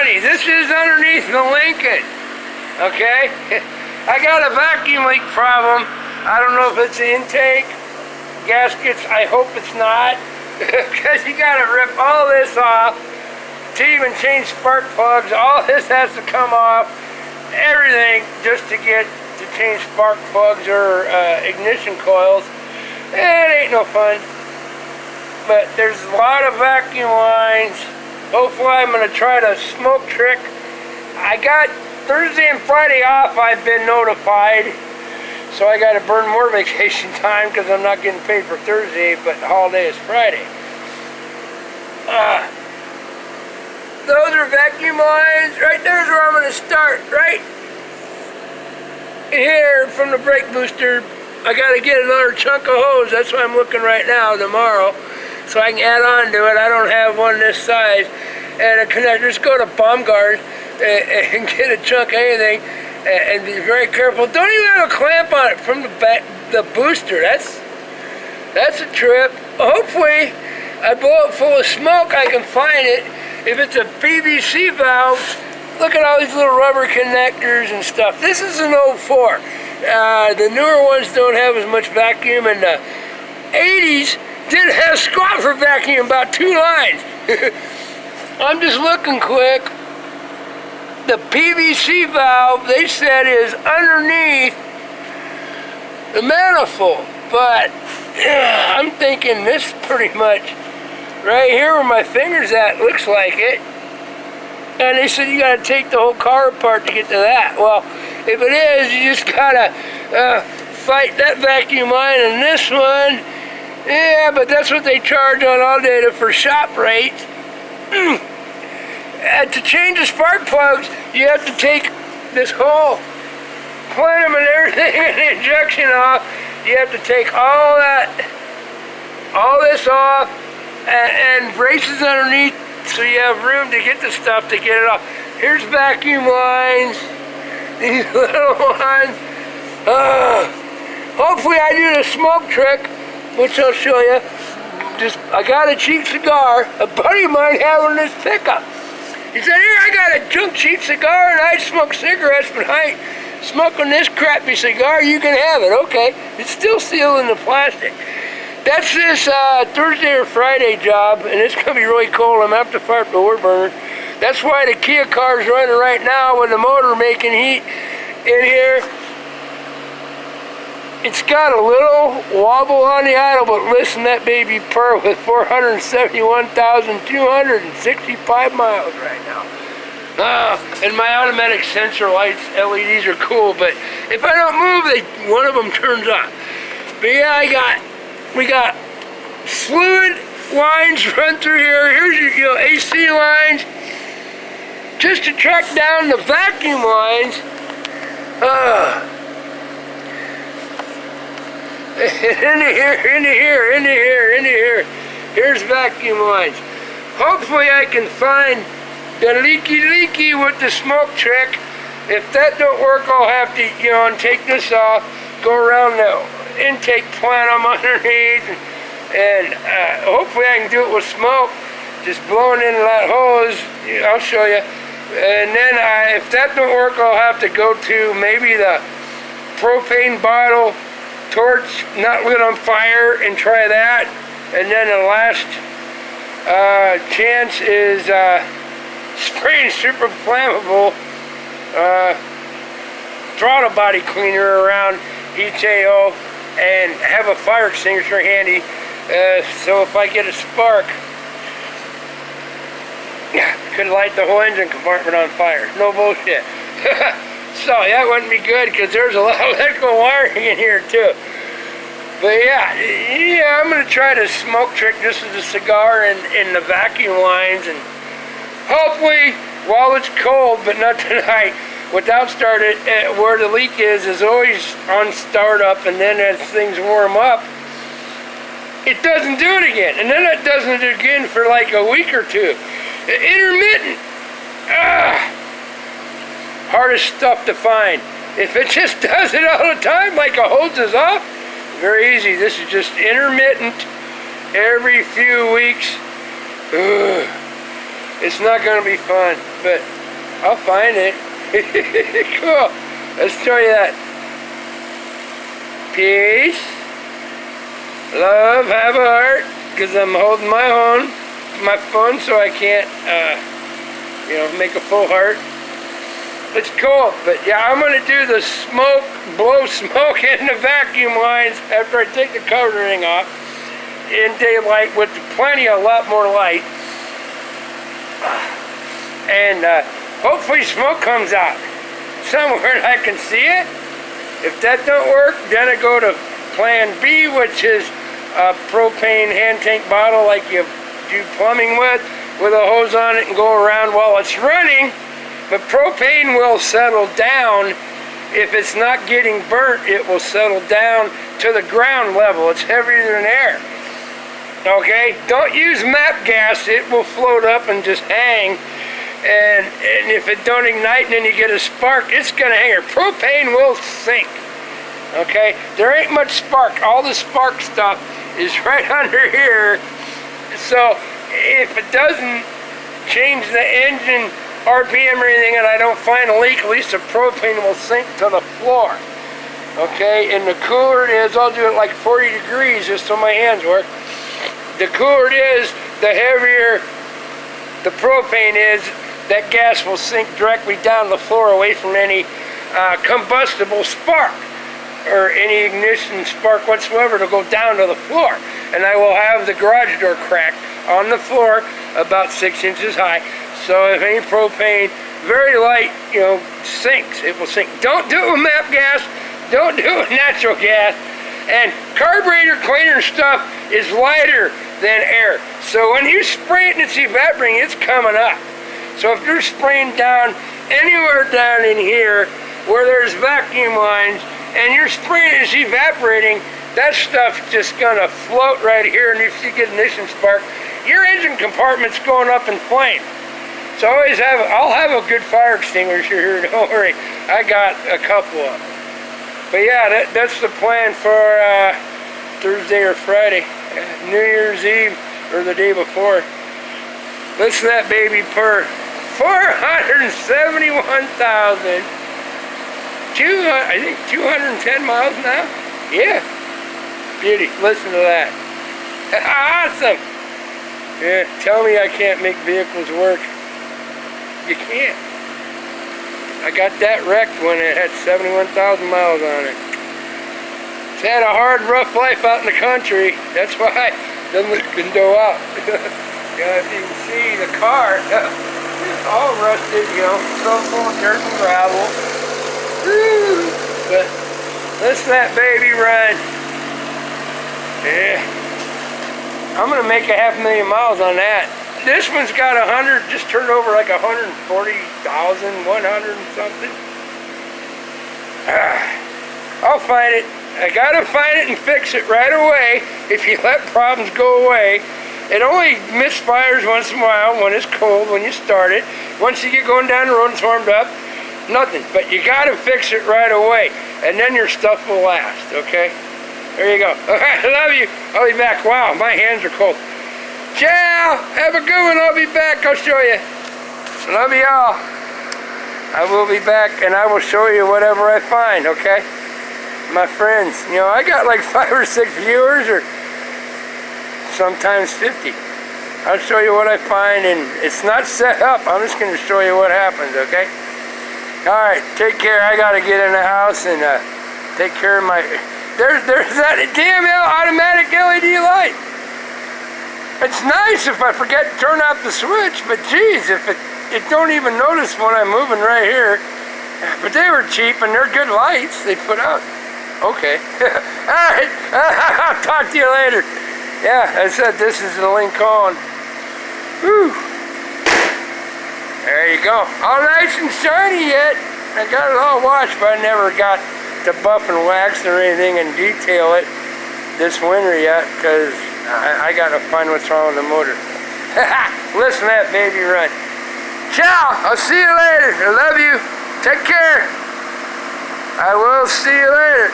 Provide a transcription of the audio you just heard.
funny. This is underneath the Lincoln. Okay? I got a vacuum leak problem. I don't know if it's the intake, gaskets. I hope it's not. Because you gotta rip all this off to even change spark plugs. All this has to come off. Everything just to get to change spark plugs or ignition coils. It ain't no fun. But there's a lot of vacuum lines. Hopefully I'm going to try the smoke trick. I got Thursday and Friday off, I've been notified. So I got to burn more vacation time because I'm not getting paid for Thursday, but the holiday is Friday. Those are vacuum lines. Right there's where I'm going to start. Right here from the brake booster. I got to get another chunk of hose. That's why I'm looking right now tomorrow. So I can add on to it. I don't have one this size. And a connector. Just go to Baumgart and get a chunk of anything. And be very careful. Don't even have a clamp on it from the back, the booster. That's a trip. Hopefully, I blow it full of smoke. I can find it. If it's a PVC valve, look at all these little rubber connectors and stuff. This is an 04. The newer ones don't have as much vacuum, and the 80s did have squat for vacuum, about 2 lines. I'm just looking quick. The PVC valve, they said, is underneath the manifold, but I'm thinking this pretty much right here where my finger's at looks like it. And they said you gotta take the whole car apart to get to that. Well, if it is, you just gotta fight that vacuum line and this one. Yeah, but that's what they charge on ALLDATA for shop rates. To change the spark plugs, you have to take this whole plenum and everything and the injection off. You have to take all this off and braces underneath so you have room to get the stuff to get it off. Here's vacuum lines, these little ones. Hopefully I do the smoke trick, which I'll show you. I got a cheap cigar. A buddy of mine had one in his pickup. He said, here, I got a junk cheap cigar and I smoke cigarettes, but I ain't smoking this crappy cigar. You can have it. Okay. It's still sealed in the plastic. That's this Thursday or Friday job, and it's going to be really cold. I'm going to have to fire up the wood burner. That's why the Kia car is running right now with the motor making heat in here. It's got a little wobble on the idle, but listen, that baby purr with 471,265 miles right now. And my automatic sensor lights, LEDs are cool, but if I don't move, one of them turns on. But yeah, we got fluid lines run through here. Here's your AC lines. Just to track down the vacuum lines. Into here. Here's vacuum lines. Hopefully I can find the leaky with the smoke trick. If that don't work, I'll have to, take this off, go around the intake plenum underneath, and hopefully I can do it with smoke, just blowing in that hose. I'll show you. And then if that don't work, I'll have to go to maybe the propane bottle torch not lit on fire and try that. And then the last chance is spraying super flammable throttle body cleaner around each AO and have a fire extinguisher handy, so if I get a spark, could light the whole engine compartment on fire. No bullshit. So that wouldn't be good because there's a lot of electrical wiring in here too. But yeah, I'm gonna try to smoke trick this with the cigar and the vacuum lines, and hopefully while it's cold, but not tonight, without started, where the leak is always on startup, and then as things warm up, it doesn't do it again, and then it doesn't do it again for like a week or two. Intermittent. Hardest stuff to find. If it just does it all the time, like a hose is off, very easy. This is just intermittent every few weeks. It's not going to be fun, but I'll find it. Cool. Let's show you that. Peace. Love, have a heart, because I'm holding my phone so I can't, make a full heart. It's cool, but yeah, I'm going to do the blow smoke in the vacuum lines after I take the covering off in daylight with a lot more light. And hopefully smoke comes out somewhere and I can see it. If that don't work, then I go to plan B, which is a propane hand tank bottle like you do plumbing with a hose on it and go around while it's running. But propane will settle down. If it's not getting burnt, it will settle down to the ground level. It's heavier than air. Okay? Don't use MAP gas. It will float up and just hang. And if it don't ignite and then you get a spark, it's going to hang here. Propane will sink. Okay? There ain't much spark. All the spark stuff is right under here. So if it doesn't change the engine RPM or anything and I don't find a leak, at least the propane will sink to the floor. Okay, and the cooler it is, I'll do it like 40 degrees just so my hands work. The cooler it is, the heavier the propane is, that gas will sink directly down the floor away from any combustible spark or any ignition spark whatsoever to go down to the floor. And I will have the garage door crack on the floor about 6 inches high. So if any propane, very light, sinks, it will sink. Don't do it with MAP gas. Don't do it with natural gas. And carburetor cleaner stuff is lighter than air. So when you spray it and it's evaporating, it's coming up. So if you're spraying down anywhere down in here where there's vacuum lines and you're spraying it, it's evaporating, that stuff's just gonna float right here, and if you get an ignition spark, your engine compartment's going up in flames. So I'll have a good fire extinguisher here, don't worry. I got a couple of them. But yeah, that's the plan for Thursday or Friday, New Year's Eve, or the day before. Listen to that baby purr. 471,000, I think 210 miles now? Yeah. Beauty, listen to that. Awesome. Yeah, tell me I can't make vehicles work. You can't. I got that wrecked when it had 71,000 miles on it. It's had a hard, rough life out in the country. That's why it doesn't go out. Yeah, if you can see the car, it's all rusted, so full of dirt and gravel. Woo! But listen to that baby run. Yeah. I'm going to make 500,000 miles on that. This one's got 100, just turned over like 140,000, 100 and something. I'll find it. I gotta find it and fix it right away if you let problems go away. It only misfires once in a while when it's cold, when you start it. Once you get going down the road and it's warmed up, nothing. But you gotta fix it right away, and then your stuff will last, okay? There you go. All right, I love you. I'll be back. Wow, my hands are cold. Ciao! Have a good one. I'll be back. I'll show you. Love y'all. I will be back and I will show you whatever I find, okay? My friends, I got like 5 or 6 viewers, or sometimes 50. I'll show you what I find, and it's not set up. I'm just going to show you what happens, okay? Alright, take care. I got to get in the house and take care of my... There's that damn automatic LED light. It's nice if I forget to turn off the switch, but geez, if it don't even notice when I'm moving right here. But they were cheap and they're good lights they put out. Okay. Alright, I'll talk to you later. Yeah, I said this is the Lincoln. Whew. There you go. All nice and shiny yet. I got it all washed, but I never got to buff and wax or anything and detail it this winter yet, because I gotta find what's wrong with the motor. Listen to that baby run. Ciao! I'll see you later. I love you. Take care. I will see you later.